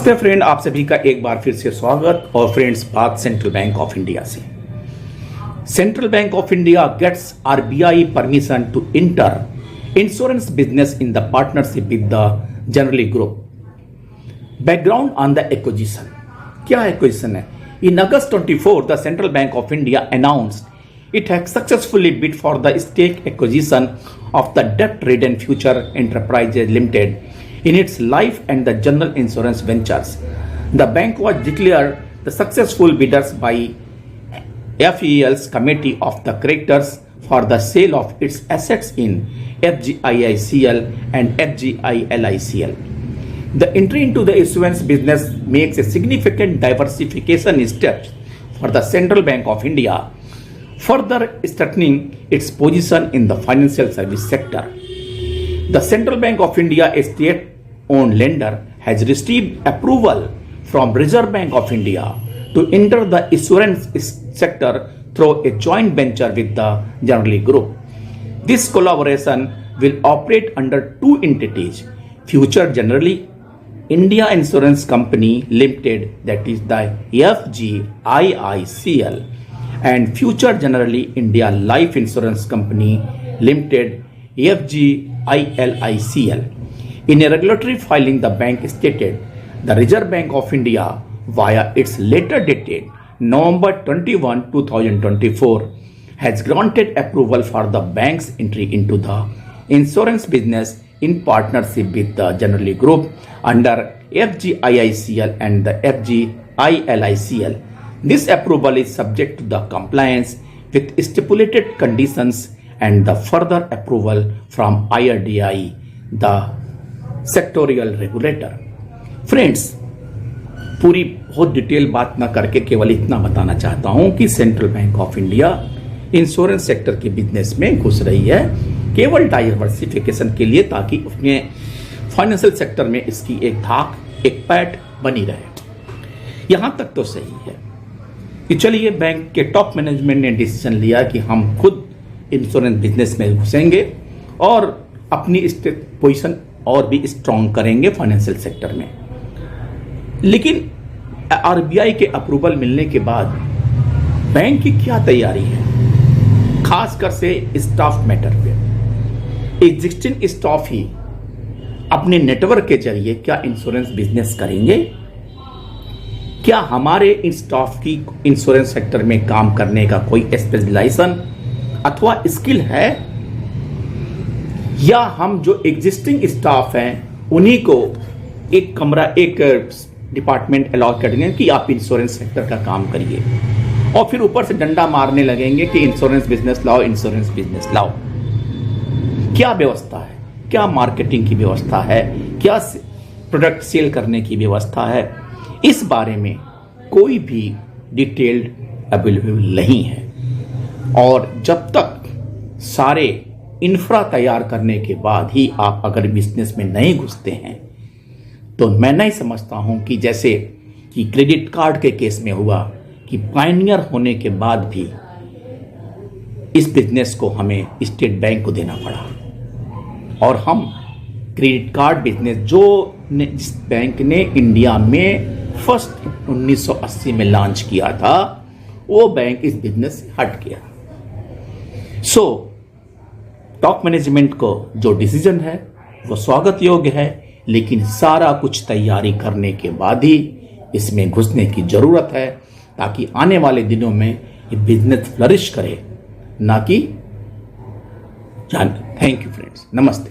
नमस्ते फ्रेंड, आप सभी का एक बार फिर से स्वागत। और फ्रेंड्स, बात सेंट्रल बैंक ऑफ इंडिया से। Central Bank of India gets RBI permission to enter insurance business in the partnership with the Generali group. Background on the acquisition. क्या एक्विजिशन है? In August 24 the Central Bank of India announced it has successfully bid for the stake acquisition of the डेब्ट ridden Future Enterprises Limited in its life and the general insurance ventures. The bank was declared the successful bidders by FEL's Committee of the Creditors for the sale of its assets in FGIICL and FGILICL. The entry into the issuance business makes a significant diversification step for the Central Bank of India, further strengthening its position in the financial service sector. The Central Bank of India, a state-owned lender, has received approval from Reserve Bank of India to enter the insurance sector through a joint venture with the Generali Group. This collaboration will operate under two entities: Future Generali India Insurance Company Limited, that is the FGIICL, and Future Generali India Life Insurance Company Limited, FGILICL. In a regulatory filing, the bank stated the Reserve Bank of India, via its letter dated November 21, 2024, has granted approval for the bank's entry into the insurance business in partnership with the Generali Group under FGIICL and the FGILICL. This approval is subject to the compliance with stipulated conditions and the further approval from IRDAI, the sectorial regulator. Friends, पूरी बहुत detail बात ना करके केवल इतना बताना चाहता हूं कि central Bank of India insurance sector के बिजनेस में घुस रही है केवल डाइवर्सिफिकेशन के लिए, ताकि उसमें फाइनेंशियल सेक्टर में इसकी एक धाक, एक पैठ बनी रहे। यहां तक तो सही है कि चलिए, बैंक के टॉप मैनेजमेंट ने डिसीजन लिया कि हम खुद इंश्योरेंस बिजनेस में घुसेंगे और अपनी पोजीशन और भी स्ट्रॉन्ग करेंगे फाइनेंशियल सेक्टर में। लेकिन आरबीआई के अप्रूवल मिलने के बाद बैंक की क्या तैयारी है, खासकर से स्टाफ मैटर पे। एग्जिस्टिंग स्टाफ ही अपने नेटवर्क के जरिए क्या इंश्योरेंस बिजनेस करेंगे? क्या हमारे इन स्टाफ की इंश्योरेंस सेक्टर में काम करने का कोई स्पेशलाइजेशन अथवा स्किल है, या हम जो एग्जिस्टिंग स्टाफ हैं उन्हीं को एक कमरा, एक डिपार्टमेंट अलॉट कर देंगे कि आप इंश्योरेंस सेक्टर का काम करिए, और फिर ऊपर से डंडा मारने लगेंगे कि इंश्योरेंस बिजनेस लाओ, इंश्योरेंस बिजनेस लाओ। क्या व्यवस्था है? क्या मार्केटिंग की व्यवस्था है? क्या प्रोडक्ट सेल करने की व्यवस्था है? इस बारे में कोई भी डिटेल्ड अवेलेबल नहीं है। और जब तक सारे इंफ्रा तैयार करने के बाद ही आप अगर बिजनेस में नहीं घुसते हैं, तो मैं नहीं समझता हूं कि जैसे कि क्रेडिट कार्ड के केस में हुआ कि पायनियर होने के बाद भी इस बिजनेस को हमें स्टेट बैंक को देना पड़ा, और हम क्रेडिट कार्ड बिजनेस जो जिस बैंक ने इंडिया में फर्स्ट 1980 में लॉन्च किया था, वो बैंक इस बिजनेस से हट गया। सो टॉप मैनेजमेंट को जो डिसीजन है वो स्वागत योग्य है, लेकिन सारा कुछ तैयारी करने के बाद ही इसमें घुसने की जरूरत है, ताकि आने वाले दिनों में ये बिजनेस फ्लरिश करे, ना कि जान। थैंक यू फ्रेंड्स, नमस्ते।